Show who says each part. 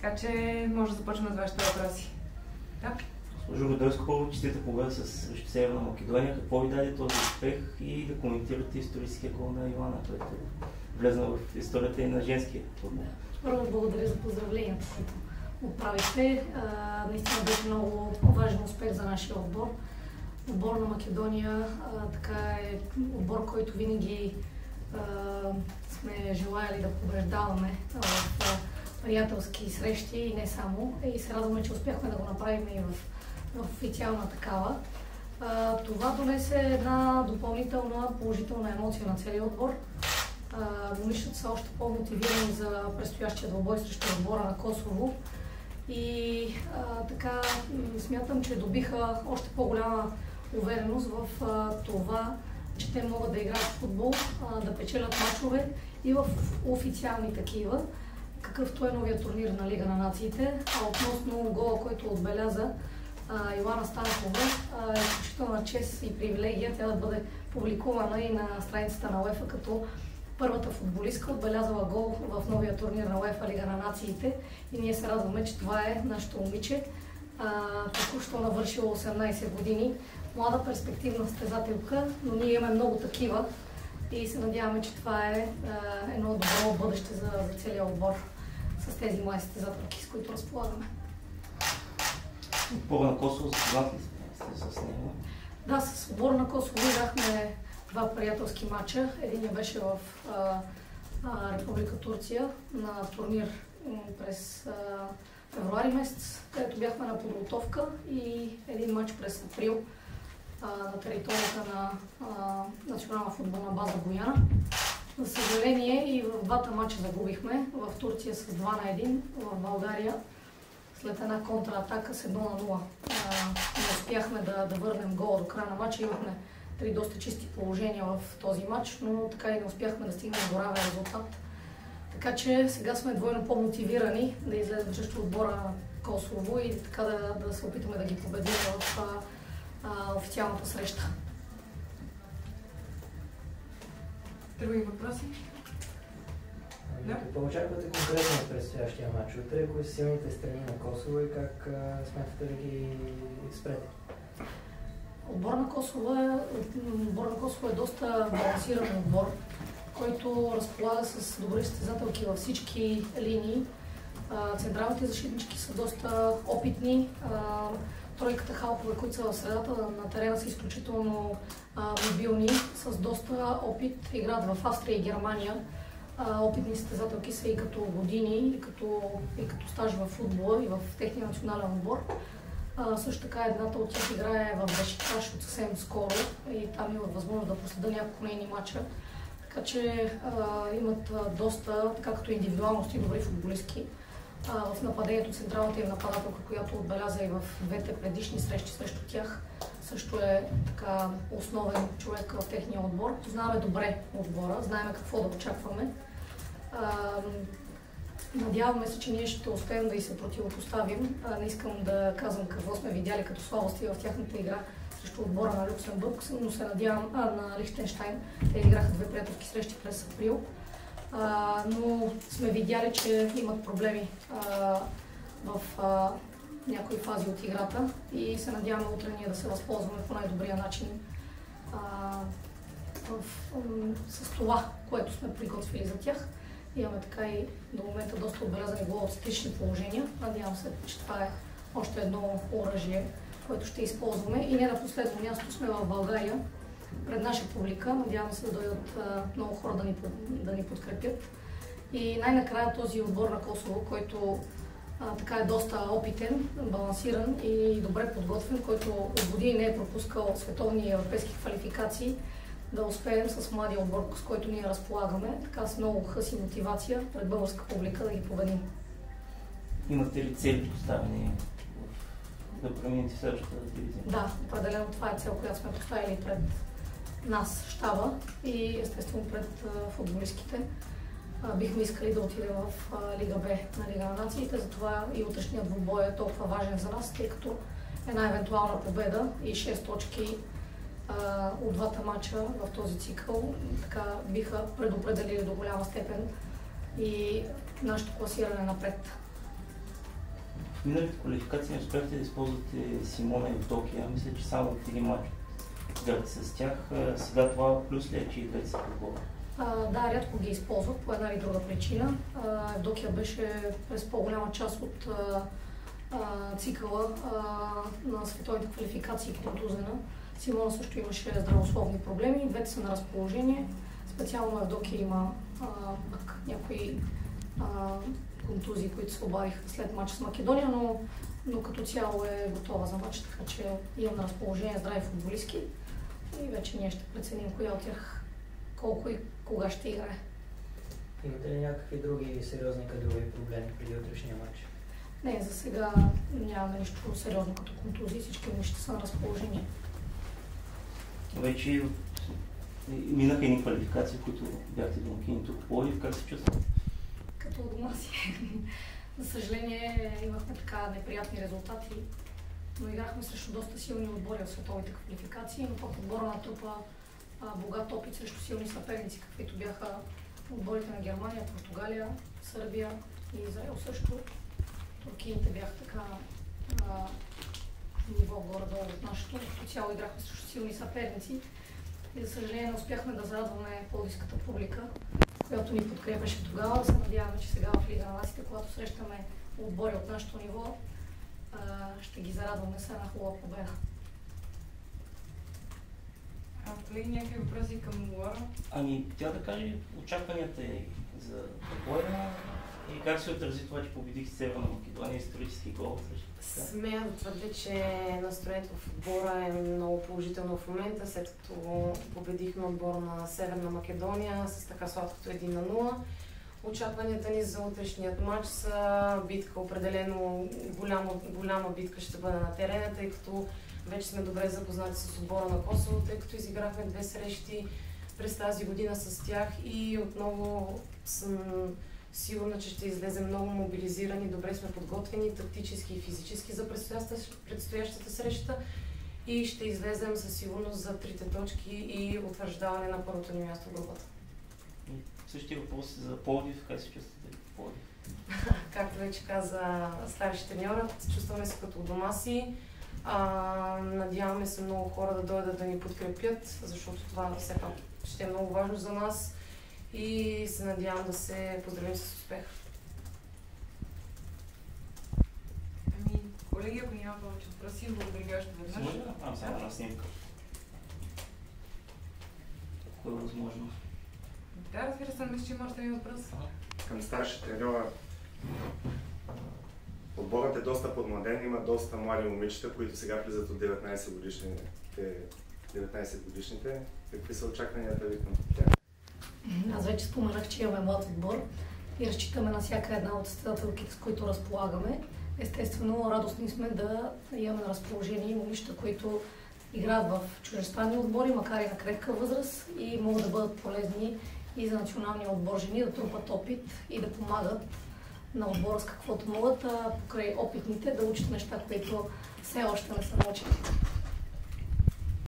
Speaker 1: Така че може да започнем с вашите въпроси. Да?
Speaker 2: Госпожо Радойска, честита победа срещу Северна Македония. Какво ви даде този успех и да коментирате историческия гол на Йоана, който влезна в историята и на женския футбол?
Speaker 3: Първо благодаря за поздравленията, които отправихте. Наистина беше много важен успех за нашия отбор. Отбор на Македония така е отбор, който винаги сме желаяли да побеждаваме в приятелски срещи и не само. И се радваме, че успяхме да го направим и в официална такава. Това донесе една допълнителна положителна емоция на целия отбор. Момичетата са още по-мотивирани за предстоящия двубой срещу отбора на Косово. И така смятам, че добиха още по-голяма увереност в това, че те могат да играят в футбол, да печелят мачове и в официални такива, какъвто е новия турнир на Лига на нациите. Относно гола, който отбеляза Йоана Станкова, е изключителна чест и привилегия тя да бъде публикувана и на страницата на УЕФА като първата футболистка, отбелязала гол в новия турнир на УЕФА Лига на нациите. И ние се радваме, че това е нашето момиче. Току-що навършила 18 години. Млада перспективна състезателка, но ние имаме много такива и се надяваме, че това е едно добро бъдеще за целия отбор с тези млади състезателки, с които разполагаме.
Speaker 2: Отбора на Косово, запознат ли сте с него?
Speaker 3: Да, с отбора на Косово играхме два приятелски матча. Единият беше в Република Турция на турнир през февруари месец, където бяхме на подготовка, и един матч през април на територията на национална футболна база Бояна. За съжаление и в двата матча загубихме. В Турция с 2-1, в България след една контратака с 1-0. Не успяхме да върнем гола до края на матча. Имахме три доста чисти положения в този матч, но така и не успяхме да стигнем до равен резултат. Така че сега сме двойно по-мотивирани да излезем срещу отбора на Косово и така да се опитаме да ги победим в официалната среща.
Speaker 1: Други въпроси?
Speaker 4: Какво очаквате конкретно от предстоящия матч утре? Кои са силните страни на Косово и как смятате да ги спрете?
Speaker 3: Отбор на Косово е доста балансиран отбор, който разполага с добри състезателки във всички линии. Централните защитнички са доста опитни. Тройката халпове, които са в средата на терена, са изключително мобилни, с доста опит. Играят в Австрия и Германия. Опитни състезателки са и като години, и като стаж в футбола и в техния национален отбор. Също така едната от тях играе в Бешикташ от съвсем скоро и там имат възможност да проследя няколко нейни матча. Така че имат доста, така като индивидуалности, добри футболистки. В нападението централната им нападателка, която отбеляза и в двете предишни срещи срещу тях, също е така основен човек в техния отбор. Познаваме добре отбора, знаем какво да очакваме. Надяваме се, че ние ще успеем да и се противопоставим. Не искам да казвам какво сме видяли като слабости в тяхната игра срещу отбора на Люксембург, но се надявам на Лихтенщайн. Те играха две приятелски срещи през април. Но сме видяли, че имат проблеми в някои фази от играта и се надяваме утре ние да се възползваме по най-добрия начин с това, което сме приготвили за тях. Имаме така и до момента доста отбелязани гола от статични положения. Надявам се, че това е още едно оръжие, което ще използваме. И не на последно място сме в България пред наша публика. Надявам се да дойдат много хора да ни подкрепят. И най-накрая този отбор на Косово, който така е доста опитен, балансиран и добре подготвен, който от години не е пропускал световни и европейски квалификации, да успеем с младия отбор, с който ние разполагаме, така с много хъс и мотивация пред българска публика да ги победим.
Speaker 2: Имате ли цели поставени да промените следващата дивизия?
Speaker 3: Да, определено това е цел, която сме поставили пред нас, щаба и естествено пред футболистките. Бихме искали да отидем в Лига Б на Лига на нациите, затова и утрешният двубой е толкова важен за нас, тъй като една евентуална победа и 6 точки от двата матча в този цикъл така биха предопределили до голяма степен и нашето класиране напред.
Speaker 2: В миналите квалификации не успяхте да използвате Симона и Евдокия. Мисля, че само от един мач играте с тях. Сега това плюс ли е, че и двете са подбора?
Speaker 3: Да, рядко ги използвах по една или друга причина. Евдокия беше през по-голяма част от цикъла на световните квалификации контузена. Симона също имаше здравословни проблеми. Двете са на разположение. Специално Евдокия има някои контузии, които се обадиха след матча с Македония, но като цяло е готова за матч, така че имам на разположение здрави футболистки и вече ние ще преценим коя от тях колко и кога ще играе.
Speaker 4: Имате ли някакви други сериозни кадрови проблеми преди утрешния матч?
Speaker 3: Не, за сега нямаме нищо сериозно като контузии, всички неща са на разположение.
Speaker 2: Вече минаха едни квалификации, които бяхте домакини тук в Пловдив. Как се чувствате?
Speaker 3: Като у дома си. За съжаление имахме така неприятни резултати, но играхме срещу доста силни отбори в световите квалификации, но пък отбора натрупа богат опит срещу силни съперници, каквито бяха отборите на Германия, Португалия, Сърбия и Израел също. Туркиите бяха така ниво горе-долу от нашето. Като цяло играхме срещу силни съперници и за съжаление не успяхме да зарадваме пловдивската публика, която ни подкрепяше тогава. Да се надяваме, че сега в Лига на нациите, когато срещаме отбори от нашето ниво, ще ги зарадваме с една хубава победа.
Speaker 1: Колеги, някакви въпроси към Лора?
Speaker 2: Тя да каже очакванията за победа и как се отрази това, че победих Северна Македония, исторически гол.
Speaker 5: Смея да твърдя, че настроението в отбора е много положително в момента, след като победихме отбора на Северна Македония с така сладкото 1-0. Очакванията ни за утрешният матч са битка, определено голяма битка ще бъде на терена, тъй като вече сме добре запознати с отбора на Косово, тъй като изиграхме 2 срещи през тази година с тях и отново съм сигурна, че ще излезем много мобилизирани, добре сме подготвени тактически и физически за предстоящата среща и ще излезем със сигурност за 3 точки и утвърждаване на първото ни място в групата.
Speaker 2: Същия въпрос за Пловдив, как се чувствате в Пловдив?
Speaker 5: Както вече каза старши треньорът, чувстваме се като у дома си. Надяваме се много хора да дойдат да ни подкрепят, защото това все пак ще е много важно за нас и се надявам да се поздравим с успех.
Speaker 1: Колеги, ако няма повече въпроси, благодаря още веднъж.
Speaker 2: Само една снимка. Ако е възможно.
Speaker 1: Да, разбира се, мисля, че има още един въпрос.
Speaker 6: Към старши треньора. Отборът е доста подмладен, има доста млади момичета, които сега влизат от 19-годишните. Какви са очакванията ви към тях?
Speaker 3: Аз вече споменах, че имаме млад отбор и разчитаме на всяка една от състезателките, с които разполагаме. Естествено, радостни сме да имаме на разположение и момичета, които играят в чуждестранни отбори, макар и на крехка възраст и могат да бъдат полезни и за националния отбор жени, да трупат опит и да помагат на отбора с каквото могат, а покрай опитните да учат неща, които все още не са научили.